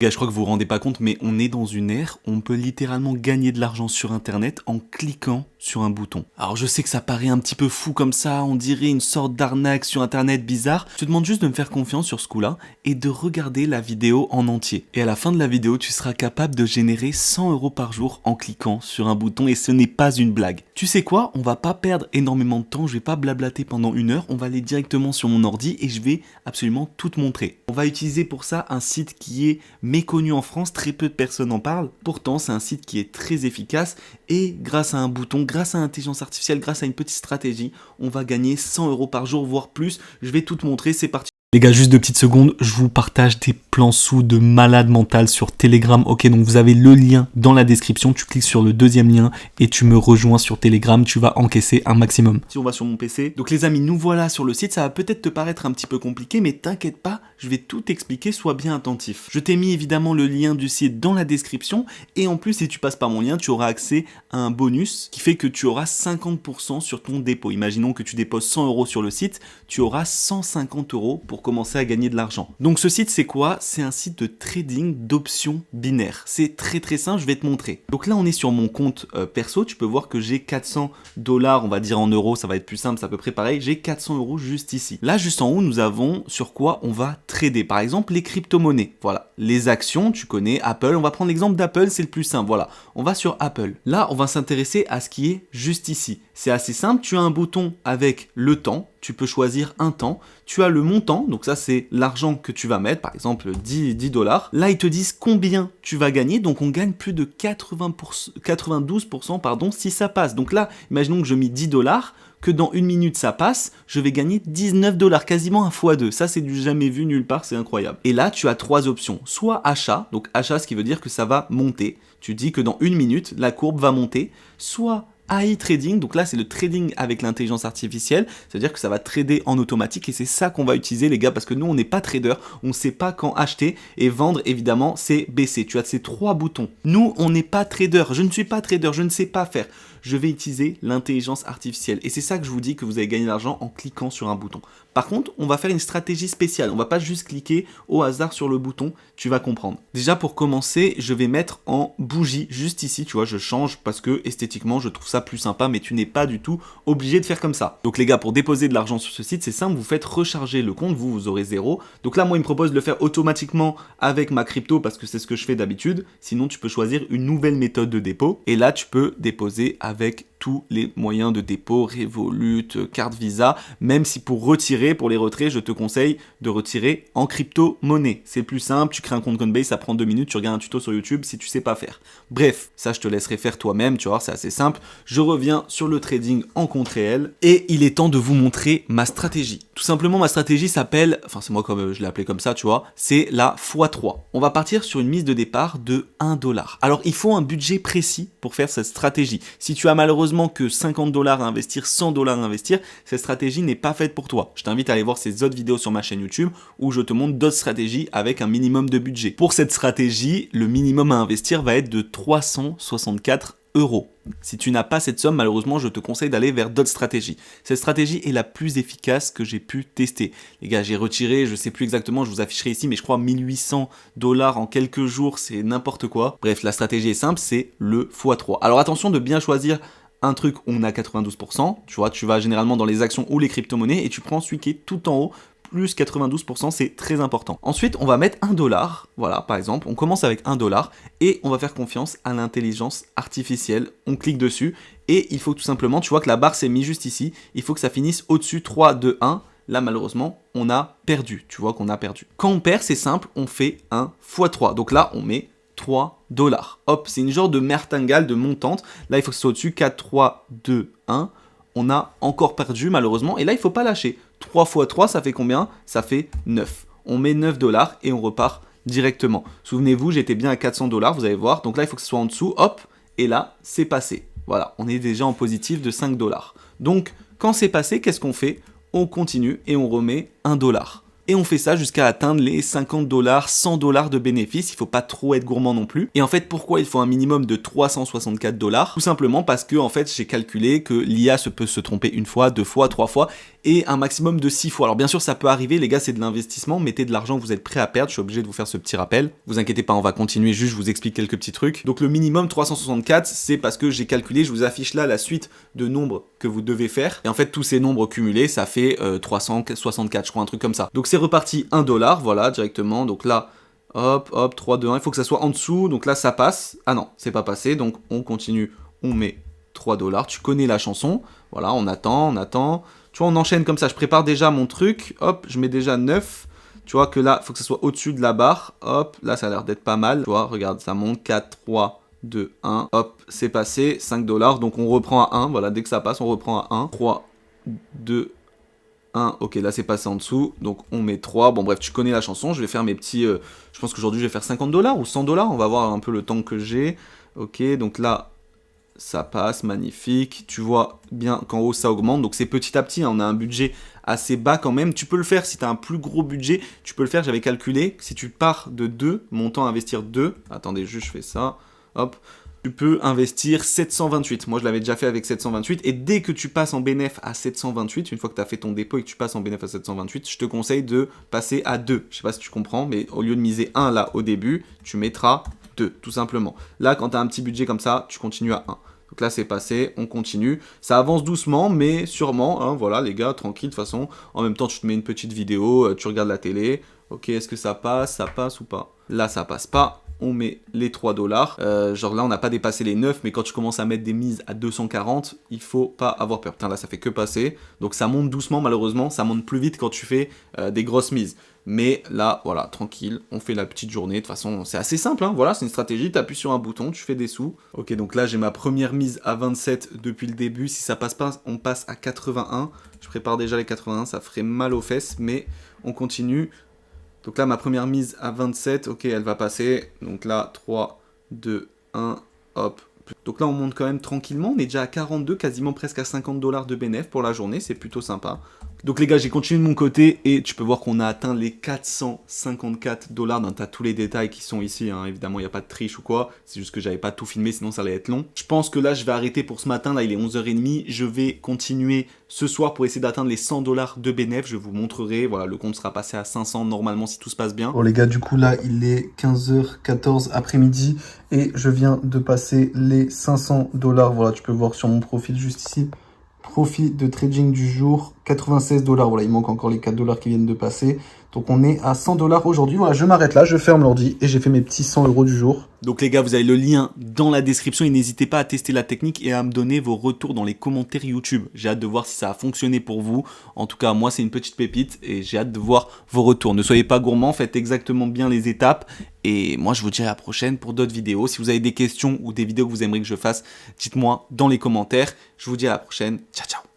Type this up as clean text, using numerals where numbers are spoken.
Gars, je crois que vous vous rendez pas compte, mais on est dans une ère où on peut littéralement gagner de l'argent sur internet en cliquant sur un bouton. Alors je sais que ça paraît un petit peu fou comme ça, on dirait une sorte d'arnaque sur internet bizarre. Je te demande juste de me faire confiance sur ce coup-là et de regarder la vidéo en entier. Et à la fin de la vidéo, tu seras capable de générer 100 € par jour en cliquant sur un bouton et ce n'est pas une blague. Tu sais quoi? On va pas perdre énormément de temps, je vais pas blablater pendant 1 heure, on va aller directement sur mon ordi et je vais absolument tout te montrer. On va utiliser pour ça un site qui est méconnu en France, très peu de personnes en parlent. Pourtant, c'est un site qui est très efficace et grâce à un bouton, grâce à l'intelligence artificielle, grâce à une petite stratégie, on va gagner 100 € par jour, voire plus. Je vais tout te montrer, c'est parti. Les gars, juste 2 petites secondes, je vous partage des plans sous de malade mental sur Telegram. Ok, donc vous avez le lien dans la description, tu cliques sur le deuxième lien et tu me rejoins sur Telegram, tu vas encaisser un maximum. Si on va sur mon PC, donc les amis, nous voilà sur le site, ça va peut-être te paraître un petit peu compliqué, mais t'inquiète pas, je vais tout expliquer, sois bien attentif. Je t'ai mis évidemment le lien du site dans la description et en plus, si tu passes par mon lien, tu auras accès à un bonus qui fait que tu auras 50% sur ton dépôt. Imaginons que tu déposes 100 € sur le site, tu auras 150 € pour commencer à gagner de l'argent. Donc ce site c'est quoi? C'est un site de trading d'options binaires. C'est très très simple, je vais te montrer. Donc là on est sur mon compte perso, tu peux voir que j'ai 400 $, on va dire en euros, ça va être plus simple, c'est à peu près pareil, j'ai 400 € juste ici. Là juste en haut nous avons sur quoi on va trader, par exemple les crypto-monnaies. Voilà, les actions, tu connais Apple, on va prendre l'exemple d'Apple, c'est le plus simple, voilà. On va sur Apple. Là on va s'intéresser à ce qui est juste ici. C'est assez simple, tu as un bouton avec le temps, tu peux choisir un temps, tu as le montant, donc ça c'est l'argent que tu vas mettre, par exemple 10 $. Là ils te disent combien tu vas gagner, donc on gagne plus de 92% pardon, si ça passe. Donc là, imaginons que je mets 10 $, que dans 1 minute ça passe, je vais gagner 19 $, quasiment un x2. Ça c'est du jamais vu nulle part, c'est incroyable. Et là tu as 3 options, soit achat, donc achat ce qui veut dire que ça va monter, tu dis que dans 1 minute la courbe va monter, soit AI trading, donc là c'est le trading avec l'intelligence artificielle, c'est-à-dire que ça va trader en automatique et c'est ça qu'on va utiliser les gars, parce que nous on n'est pas trader, on ne sait pas quand acheter et vendre évidemment c'est baisser. Tu as ces 3 boutons. Nous on n'est pas trader, je ne suis pas trader, je ne sais pas faire. Je vais utiliser l'intelligence artificielle et c'est ça que je vous dis que vous allez gagner de l'argent en cliquant sur un bouton. Par contre, on va faire une stratégie spéciale, on va pas juste cliquer au hasard sur le bouton, tu vas comprendre. Déjà pour commencer, je vais mettre en bougie juste ici, tu vois, je change parce que esthétiquement je trouve ça plus sympa, mais tu n'es pas du tout obligé de faire comme ça. Donc les gars, pour déposer de l'argent sur ce site, c'est simple, vous faites recharger le compte, vous aurez 0. Donc là, moi il me propose de le faire automatiquement avec ma crypto parce que c'est ce que je fais d'habitude. Sinon, tu peux choisir une nouvelle méthode de dépôt et là tu peux déposer avec tous les moyens de dépôt, Revolut, carte Visa, même si pour retirer, pour les retraits, je te conseille de retirer en crypto-monnaie. C'est plus simple, tu crées un compte Coinbase, ça prend 2 minutes, tu regardes un tuto sur YouTube si tu sais pas faire. Bref, ça je te laisserai faire toi-même, tu vois, c'est assez simple. Je reviens sur le trading en compte réel et il est temps de vous montrer ma stratégie. Tout simplement, ma stratégie s'appelle, enfin c'est moi comme je l'ai appelé comme ça, tu vois, c'est la x3. On va partir sur une mise de départ de 1 $. Alors il faut un budget précis pour faire cette stratégie. Si tu as malheureusement que 50 $ à investir, 100 $ à investir, cette stratégie n'est pas faite pour toi. Je t'invite à aller voir ces autres vidéos sur ma chaîne YouTube où je te montre d'autres stratégies avec un minimum de budget. Pour cette stratégie, le minimum à investir va être de 364 €. Si tu n'as pas cette somme, malheureusement, je te conseille d'aller vers d'autres stratégies. Cette stratégie est la plus efficace que j'ai pu tester. Les gars, j'ai retiré, je sais plus exactement, je vous afficherai ici, mais je crois 1800 $ en quelques jours, c'est n'importe quoi. Bref, la stratégie est simple, c'est le x3. Alors attention de bien choisir un truc où on a 92%, tu vois, tu vas généralement dans les actions ou les crypto-monnaies et tu prends celui qui est tout en haut, plus 92%, c'est très important. Ensuite, on va mettre 1 $, voilà, par exemple, on commence avec 1 $ et on va faire confiance à l'intelligence artificielle. On clique dessus et il faut tout simplement, tu vois que la barre s'est mise juste ici, il faut que ça finisse au-dessus 3, 2, 1. Là, malheureusement, on a perdu, tu vois qu'on a perdu. Quand on perd, c'est simple, on fait un x3. Donc là, on met 3 $. Hop, c'est une genre de martingale, de montante. Là, il faut que ce soit au-dessus, 4, 3, 2, 1. On a encore perdu, malheureusement. Et là, il ne faut pas lâcher. 3 x 3, ça fait combien? Ça fait 9. On met 9 $ et on repart directement. Souvenez-vous, j'étais bien à 400 $, vous allez voir. Donc là, il faut que ce soit en dessous. Hop, et là, c'est passé. Voilà, on est déjà en positif de 5 $. Donc, quand c'est passé, qu'est-ce qu'on fait? On continue et on remet 1 $. Et on fait ça jusqu'à atteindre les 50 $, 100 $ de bénéfices. Il faut pas trop être gourmand non plus. Et en fait, pourquoi il faut un minimum de 364 $? Tout simplement parce que en fait, j'ai calculé que l'IA peut se tromper une fois, deux fois, trois fois, et un maximum de 6 fois. Alors bien sûr, ça peut arriver, les gars, c'est de l'investissement. Mettez de l'argent que vous êtes prêt à perdre. Je suis obligé de vous faire ce petit rappel. Vous inquiétez pas, on va continuer. Juste, je vous explique quelques petits trucs. Donc le minimum 364, c'est parce que j'ai calculé. Je vous affiche là la suite de nombres que vous devez faire. Et en fait, tous ces nombres cumulés, ça fait 364, je crois, un truc comme ça. Donc c'est reparti 1 $, voilà, directement. Donc là, hop, hop, 3, 2, 1. Il faut que ça soit en dessous. Donc là, ça passe. Ah non, c'est pas passé. Donc on continue. On met 3 $. Tu connais la chanson. Voilà, on attend, on attend. Tu vois, on enchaîne comme ça. Je prépare déjà mon truc. Hop, je mets déjà 9. Tu vois que là, il faut que ça soit au-dessus de la barre. Hop, là, ça a l'air d'être pas mal. Tu vois, regarde, ça monte. 4, 3, 2, 1. Hop, c'est passé. 5 $. Donc on reprend à 1. Voilà, dès que ça passe, on reprend à 1. 3, 2, 1. Ok, là, c'est passé en dessous. Donc on met 3. Bon, bref, tu connais la chanson. Je vais faire mes petits... je pense qu'aujourd'hui, je vais faire 50 $ ou 100 $. On va voir un peu le temps que j'ai. Ok, donc là... ça passe, magnifique. Tu vois bien qu'en haut, ça augmente. Donc, c'est petit à petit. Hein. On a un budget assez bas quand même. Tu peux le faire si tu as un plus gros budget. Tu peux le faire. J'avais calculé. Si tu pars de 2, montant à investir 2. Attendez, juste, je fais ça. Hop. Tu peux investir 728. Moi, je l'avais déjà fait avec 728. Et dès que tu passes en bénéf à 728, une fois que tu as fait ton dépôt et que tu passes en bénéf à 728, je te conseille de passer à 2. Je sais pas si tu comprends, mais au lieu de miser 1 là au début, tu mettras 2, tout simplement. Là, quand tu as un petit budget comme ça, tu continues à 1. Donc là, c'est passé, on continue. Ça avance doucement, mais sûrement. Hein, voilà, les gars, tranquille, de toute façon. En même temps, tu te mets une petite vidéo, tu regardes la télé. Ok, est-ce que ça passe ou pas? Là, ça passe pas. On met les 3 $. Genre là, on n'a pas dépassé les 9, mais quand tu commences à mettre des mises à 240, il faut pas avoir peur. Putain, là, ça fait que passer. Donc ça monte doucement, malheureusement. Ça monte plus vite quand tu fais des grosses mises. Mais là, voilà, tranquille, on fait la petite journée. De toute façon, c'est assez simple, hein. Voilà, c'est une stratégie. Tu appuies sur un bouton, tu fais des sous. Ok, donc là, j'ai ma première mise à 27 depuis le début. Si ça passe pas, on passe à 81. Je prépare déjà les 81, ça ferait mal aux fesses, mais on continue. Donc là, ma première mise à 27, ok, elle va passer. Donc là, 3, 2, 1, hop. Donc là, on monte quand même tranquillement. On est déjà à 42, quasiment presque à 50 $ de bénéf pour la journée. C'est plutôt sympa. Donc les gars, j'ai continué de mon côté et tu peux voir qu'on a atteint les 454 $. Donc tu as tous les détails qui sont ici. Hein. Évidemment, il n'y a pas de triche ou quoi. C'est juste que j'avais pas tout filmé, sinon ça allait être long. Je pense que là, je vais arrêter pour ce matin. Là, il est 11h30. Je vais continuer ce soir pour essayer d'atteindre les 100 $ de bénéf. Je vous montrerai. Voilà, le compte sera passé à 500 normalement si tout se passe bien. Bon les gars, du coup là, il est 15h14 après-midi et je viens de passer les 500 $. Voilà, tu peux voir sur mon profil juste ici. Profit de trading du jour, 96 $. Voilà, il manque encore les 4 $ qui viennent de passer. Donc on est à 100 $ aujourd'hui. Voilà, je m'arrête là, je ferme l'ordi et j'ai fait mes petits 100 € du jour. Donc les gars, vous avez le lien dans la description et n'hésitez pas à tester la technique et à me donner vos retours dans les commentaires YouTube. J'ai hâte de voir si ça a fonctionné pour vous. En tout cas, moi, c'est une petite pépite et j'ai hâte de voir vos retours. Ne soyez pas gourmands, faites exactement bien les étapes. Et moi, je vous dis à la prochaine pour d'autres vidéos. Si vous avez des questions ou des vidéos que vous aimeriez que je fasse, dites-moi dans les commentaires. Je vous dis à la prochaine. Ciao, ciao.